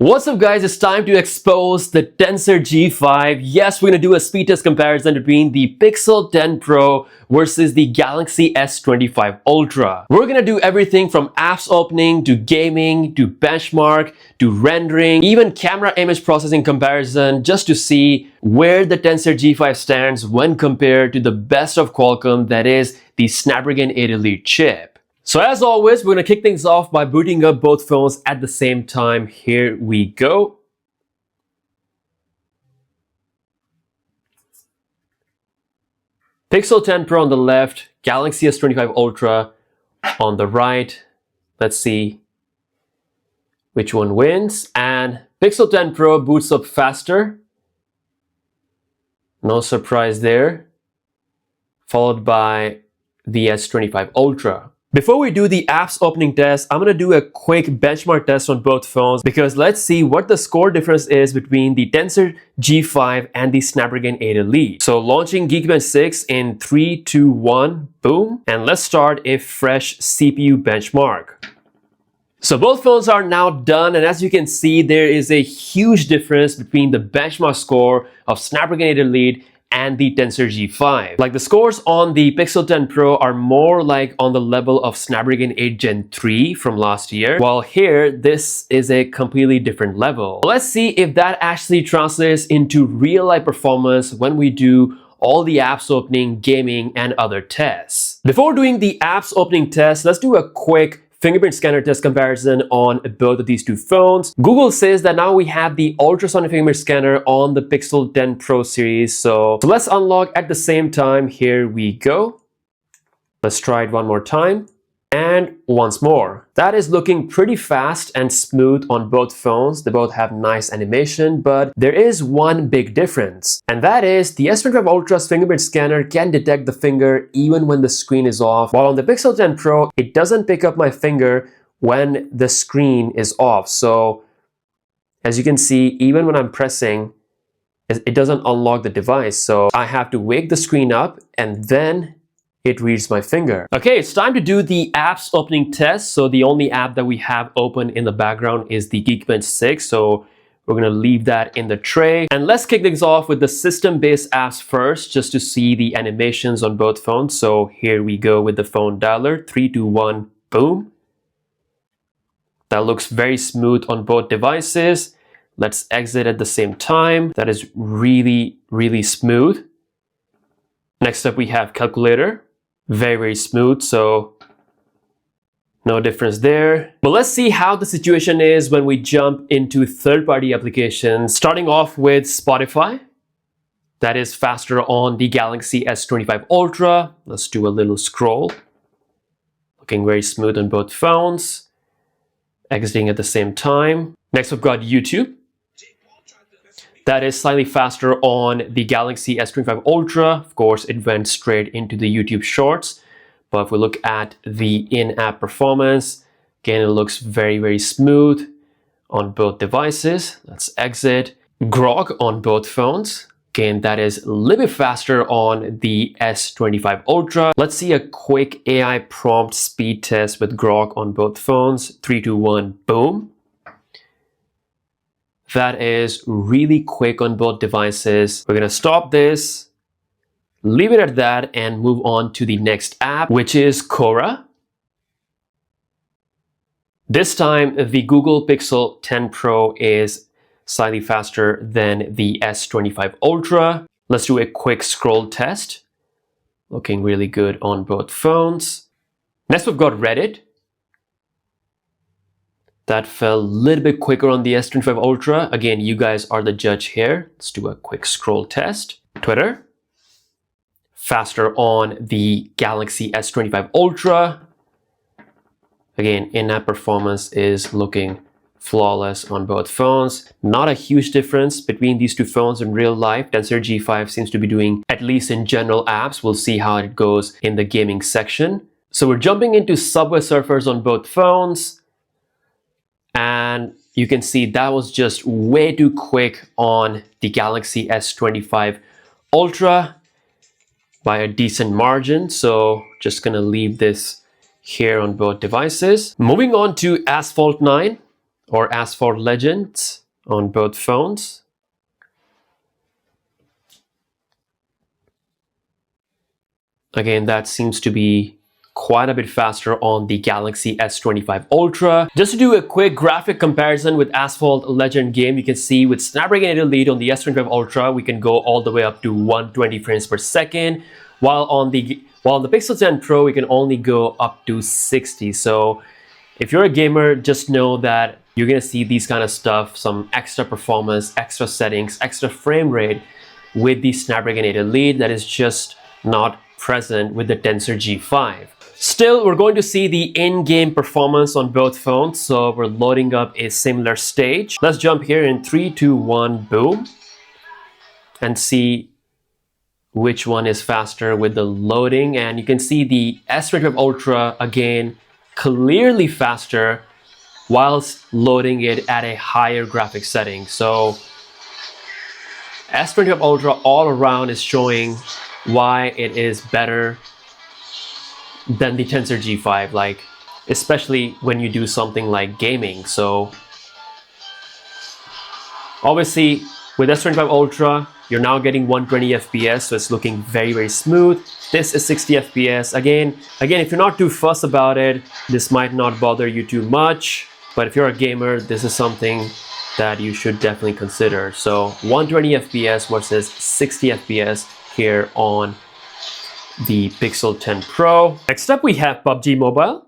What's up guys, it's time to expose the Tensor G5. Yes, we're going to do a speed test comparison between the Pixel 10 Pro versus the Galaxy S25 Ultra. We're going to do everything from apps opening to gaming to benchmark to rendering, even camera image processing comparison, just to see where the Tensor G5 stands when compared to the best of Qualcomm, that is the Snapdragon 8 Elite chip. So as always, we're going to kick things off by booting up both phones at the same time. Here we go. Pixel 10 Pro on the left, Galaxy S25 Ultra on the right. Let's see which one wins. And Pixel 10 Pro boots up faster. No surprise there. Followed by the S25 Ultra. Before we do the apps opening test, I'm going to do a quick benchmark test on both phones because let's see what the score difference is between the Tensor G5 and the Snapdragon 8 Elite. So launching Geekbench 6 in 3, 2, 1, boom. And let's start a fresh CPU benchmark. So both phones are now done, and as you can see, there is a huge difference between the benchmark score of Snapdragon 8 Elite and the Tensor G5. Like the scores on the Pixel 10 Pro are more like on the level of Snapdragon 8 Gen 3 from last year, while here this is a completely different level. Let's see if that actually translates into real life performance when we do all the apps opening, gaming, and other tests. Before doing the apps opening test, let's do a quick fingerprint scanner test comparison on both of these two phones. Google says that now we have the ultrasonic fingerprint scanner on the Pixel 10 Pro series. So let's unlock at the same time. Here we go. Let's try it one more time. And once more. That is looking pretty fast and smooth on both phones. They both have nice animation, but there is one big difference. And that is the S25 Ultra's fingerprint scanner can detect the finger even when the screen is off. While on the Pixel 10 Pro, it doesn't pick up my finger when the screen is off. So as you can see, even when I'm pressing, it doesn't unlock the device. So I have to wake the screen up and then it reads my finger. Okay, it's time to do the apps opening test. So the only app that we have open in the background is the Geekbench 6. So we're gonna leave that in the tray. And let's kick things off with the system-based apps first, just to see the animations on both phones. So here we go with the phone dialer, 3, 2, 1, boom. That looks very smooth on both devices. Let's exit at the same time. That is really, really smooth. Next up, we have calculator. Very, very smooth, so no difference there. But let's see how the situation is when we jump into third-party applications. Starting off with Spotify. That is faster on the Galaxy S25 Ultra. Let's do a little scroll. Looking very smooth on both phones. Exiting at the same time. Next, we've got YouTube. That is slightly faster on the Galaxy S25 Ultra. Of course, it went straight into the YouTube Shorts. But if we look at the in-app performance, again, it looks very, very smooth on both devices. Let's exit. Grok on both phones. Again, that is a little bit faster on the S25 Ultra. Let's see a quick AI prompt speed test with Grok on both phones. 3, 2, 1, boom. That is really quick on both devices. We're gonna stop this, leave it at that, and move on to the next app, which is Quora. This time, the Google Pixel 10 Pro is slightly faster than the S25 Ultra. Let's do a quick scroll test. Looking really good on both phones. Next, we've got Reddit. That fell a little bit quicker on the S25 Ultra. Again, you guys are the judge here. Let's do a quick scroll test. Twitter. Faster on the Galaxy S25 Ultra. Again, in-app performance is looking flawless on both phones. Not a huge difference between these two phones in real life. Tensor G5 seems to be doing, at least in general apps. We'll see how it goes in the gaming section. So we're jumping into Subway Surfers on both phones. And you can see that was just way too quick on the Galaxy S25 Ultra by a decent margin. So just gonna leave this here on both devices. Moving on to Asphalt 9 or Asphalt Legends on both phones. Again, that seems to be quite a bit faster on the Galaxy S25 Ultra. Just to do a quick graphic comparison with Asphalt Legend game, you can see with Snapdragon 8 Elite on the S25 Ultra, we can go all the way up to 120 frames per second, while on the Pixel 10 Pro, we can only go up to 60. So if you're a gamer, just know that you're gonna see these kind of stuff, some extra performance, extra settings, extra frame rate with the Snapdragon 8 Elite that is just not present with the Tensor G5. Still, we're going to see the in-game performance on both phones, so we're loading up a similar stage. Let's jump here in 3, 2, 1, boom, and see which one is faster with the loading. And you can see the S25 Ultra, again, clearly faster whilst loading it at a higher graphics setting. So S25 Ultra all around is showing why it is better than the Tensor G5, like especially when you do something like gaming. So obviously with S25 Ultra, you're now getting 120 FPS, so it's looking very, very smooth. This is 60 FPS. Again, if you're not too fussed about it, this might not bother you too much. But if you're a gamer, this is something that you should definitely consider. So 120 FPS versus 60 FPS here on the Pixel 10 Pro. Next up, we have PUBG Mobile.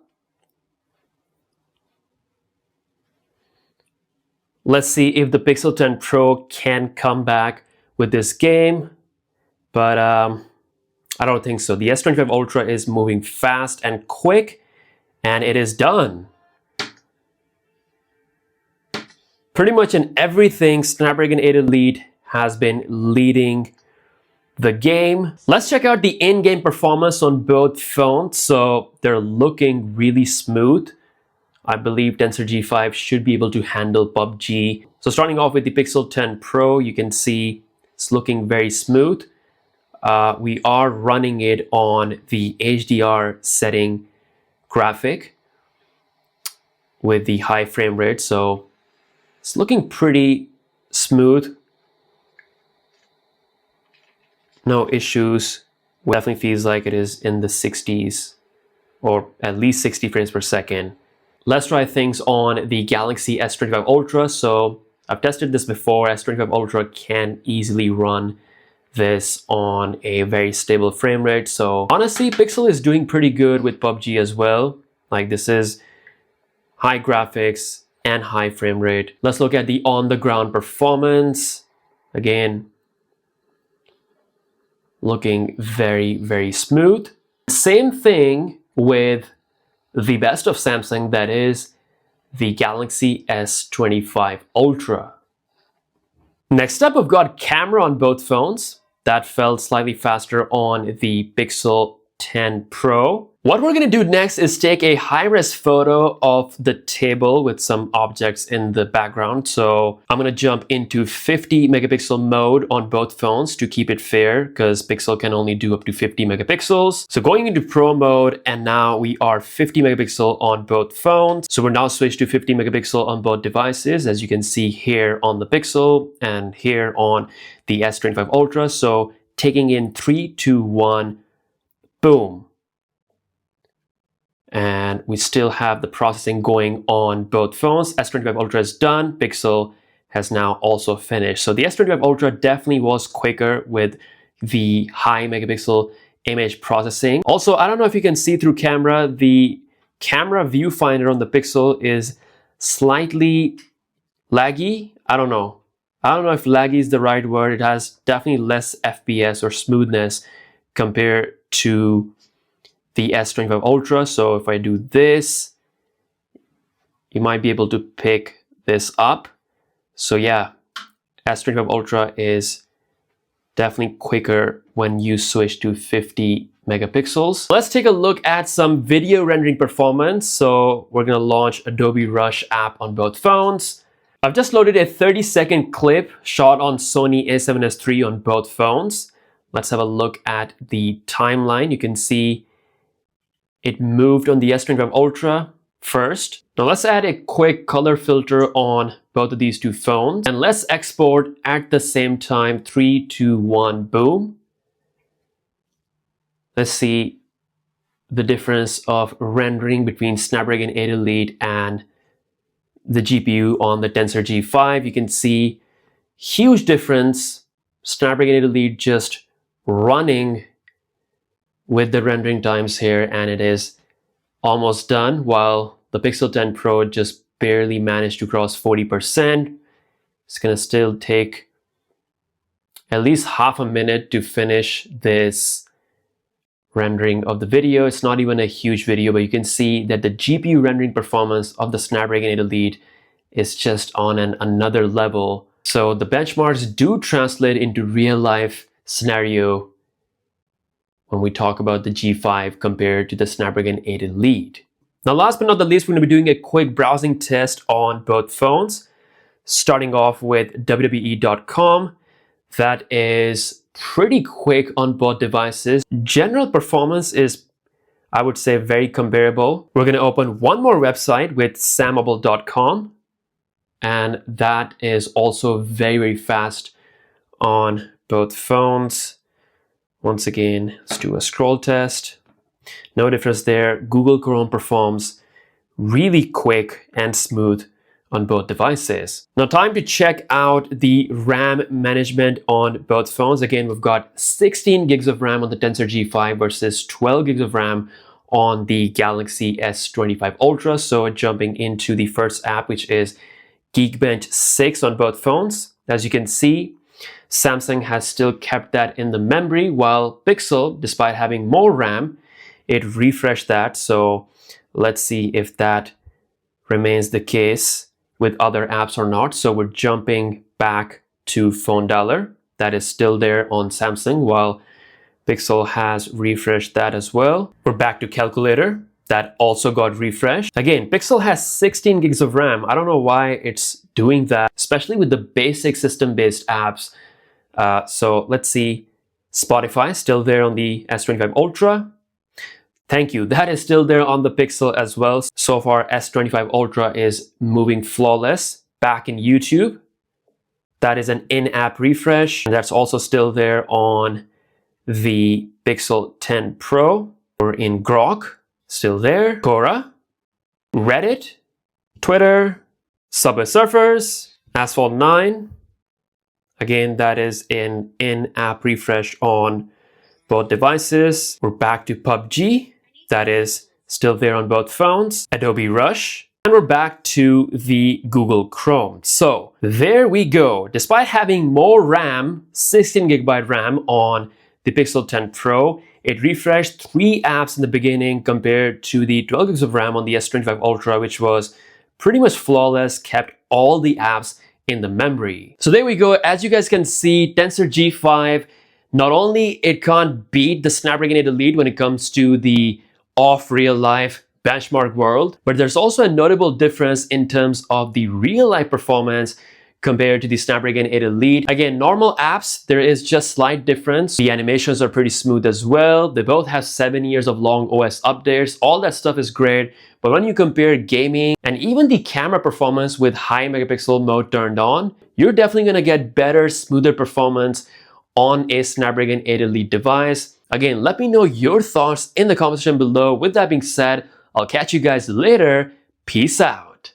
Let's see if the Pixel 10 Pro can come back with this game, but I don't think so. The S25 Ultra is moving fast and quick, and it is done. Pretty much in everything, Snapdragon 8 Elite has been leading the game. Let's check out the in-game performance on both phones. So they're looking really smooth. I believe Tensor G5 should be able to handle PUBG. So starting off with the Pixel 10 Pro, you can see it's looking very smooth. We are running it on the HDR setting graphic with the high frame rate. So it's looking pretty smooth. No issues. It definitely feels like it is in the 60s or at least 60 frames per second. Let's try things on the Galaxy S25 Ultra. So I've tested this before. S25 Ultra can easily run this on a very stable frame rate. So honestly, Pixel is doing pretty good with PUBG as well. Like, this is high graphics and high frame rate. Let's look at the on-the-ground performance. Again, looking very, very smooth. Same thing with the best of Samsung, that is the Galaxy S25 Ultra. Next up, we've got camera on both phones. That felt slightly faster on the Pixel 10 Pro. What we're gonna do next is take a high-res photo of the table with some objects in the background. So I'm gonna jump into 50 megapixel mode on both phones to keep it fair, because Pixel can only do up to 50 megapixels. So going into Pro mode, and now we are 50 megapixel on both phones. So we're now switched to 50 megapixel on both devices, as you can see here on the Pixel and here on the S25 Ultra. So taking in 3, 2, 1, boom. And we still have the processing going on both phones. S25 Ultra is done. Pixel has now also finished. So the S25 Ultra definitely was quicker with the high megapixel image processing. Also, I don't know if you can see through camera, the camera viewfinder on the Pixel is slightly laggy. I don't know if laggy is the right word. It has definitely less FPS or smoothness compared to the S25 Ultra. So if I do this, you might be able to pick this up. So yeah, S25 Ultra is definitely quicker when you switch to 50 megapixels. Let's take a look at some video rendering performance. So we're gonna launch Adobe Rush app on both phones. I've just loaded a 30-second clip shot on Sony a7S III on both phones. Let's have a look at the timeline. You can see it moved on the S25 Ultra first. Now let's add a quick color filter on both of these two phones, and let's export at the same time. 3, 2, 1, boom. Let's see the difference of rendering between Snapdragon 8 Elite and the GPU on the Tensor G5. You can see huge difference. Snapdragon 8 Elite just running with the rendering times here, and it is almost done, while the Pixel 10 Pro just barely managed to cross 40%. It's gonna still take at least half a minute to finish this rendering of the video. It's not even a huge video, but you can see that the GPU rendering performance of the Snapdragon 8 Elite is just on another level. So the benchmarks do translate into real life scenario when we talk about the G5 compared to the Snapdragon 8 Elite. Now, last but not the least, we're going to be doing a quick browsing test on both phones, starting off with WWE.com. That is pretty quick on both devices. General performance is, I would say, very comparable. We're going to open one more website with sammobile.com, and that is also very, very fast on both phones. Once again, let's do a scroll test. No difference there. Google Chrome performs really quick and smooth on both devices. Now, time to check out the RAM management on both phones. Again, we've got 16 gigs of RAM on the Tensor G5 versus 12 gigs of RAM on the Galaxy S25 Ultra. So jumping into the first app, which is Geekbench 6 on both phones. As you can see, Samsung has still kept that in the memory, while Pixel, despite having more RAM, it refreshed that. So let's see if that remains the case with other apps or not. So we're jumping back to Phone Dialer. That is still there on Samsung, while Pixel has refreshed that as well. We're back to Calculator. That also got refreshed. Again, Pixel has 16 gigs of RAM. I don't know why it's doing that, especially with the basic system-based apps. So let's see. Spotify still there on the S25 Ultra. Thank you. That is still there on the Pixel as well. So far, S25 Ultra is moving flawless. Back in YouTube, that is an in-app refresh. And that's also still there on the Pixel 10 Pro. We're in Grok, still there. Quora, Reddit, Twitter, Subway Surfers, Asphalt 9. Again, that is an in-app refresh on both devices. We're back to PUBG. That is still there on both phones. Adobe Rush. And we're back to the Google Chrome. So there we go. Despite having more RAM, 16 gigabyte RAM on the Pixel 10 Pro, it refreshed 3 apps in the beginning compared to the 12 gigs of RAM on the S25 Ultra, which was pretty much flawless, kept all the apps in the memory. So there we go. As you guys can see, Tensor G5, not only it can't beat the Snapdragon 8 Elite when it comes to the off real life benchmark world, but there's also a notable difference in terms of the real life performance compared to the Snapdragon 8 Elite. Again, normal apps, there is just slight difference. The animations are pretty smooth as well. They both have 7 years of long OS updates. All that stuff is great. But when you compare gaming and even the camera performance with high megapixel mode turned on, you're definitely gonna get better, smoother performance on a Snapdragon 8 Elite device. Again, let me know your thoughts in the comment section below. With that being said, I'll catch you guys later. Peace out.